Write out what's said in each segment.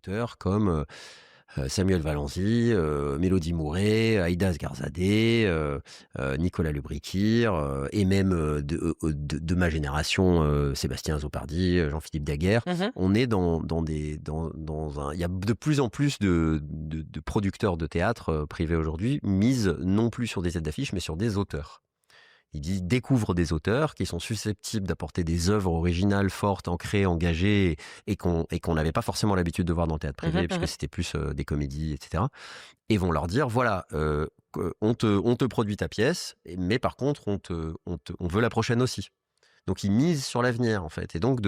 auteurs comme Samuel Valenzy, Mélodie Mouret, Aïda Asgharzadeh, Nicolas Le Bréquir, et même de ma génération, Sébastien Azzopardi, Jean-Philippe Daguerre. Mmh. On est dans un... Il y a de plus en plus de producteurs de théâtre privés aujourd'hui misent non plus sur des têtes d'affiche, mais sur des auteurs. Il découvre des auteurs qui sont susceptibles d'apporter des œuvres originales, fortes, ancrées, engagées, et qu'on n'avait pas forcément l'habitude de voir dans le théâtre Mmh privé, mh. puisque c'était plus des comédies, etc. Et vont leur dire, voilà, on te produit ta pièce, mais par contre, on veut la prochaine aussi. Donc ils misent sur l'avenir en fait. Et donc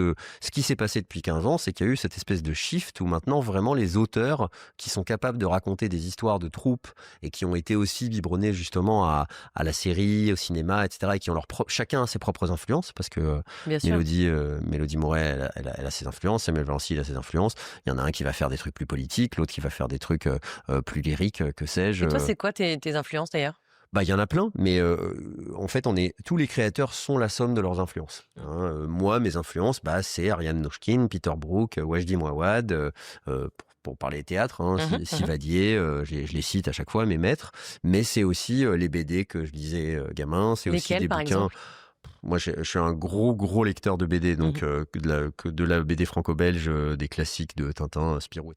ce qui s'est passé depuis 15 ans, c'est qu'il y a eu cette espèce de shift où maintenant vraiment les auteurs qui sont capables de raconter des histoires de troupes et qui ont été aussi biberonnés justement à la série, au cinéma, etc. et qui ont chacun a ses propres influences parce que Bien sûr. Mélodie Mouret, elle a ses influences, Samuel Valency, il a ses influences. Il y en a un qui va faire des trucs plus politiques, l'autre qui va faire des trucs plus lyriques, que sais-je. Et toi, c'est quoi tes influences d'ailleurs? Bah, il y en a plein, mais en fait, tous les créateurs sont la somme de leurs influences. Hein. Moi, mes influences, bah, c'est Ariane Mnouchkine, Peter Brook, Wajdi Mouawad, pour parler théâtre, hein, Mmh mh. Mmh. Sivadier, je les cite à chaque fois, mes maîtres. Mais c'est aussi les BD que je lisais gamin, c'est aussi Lesquels, des par bouquins. exemple? Moi, je suis un gros lecteur de BD, Mmh. donc que de la BD franco-belge, des classiques de Tintin, Spirou, etc.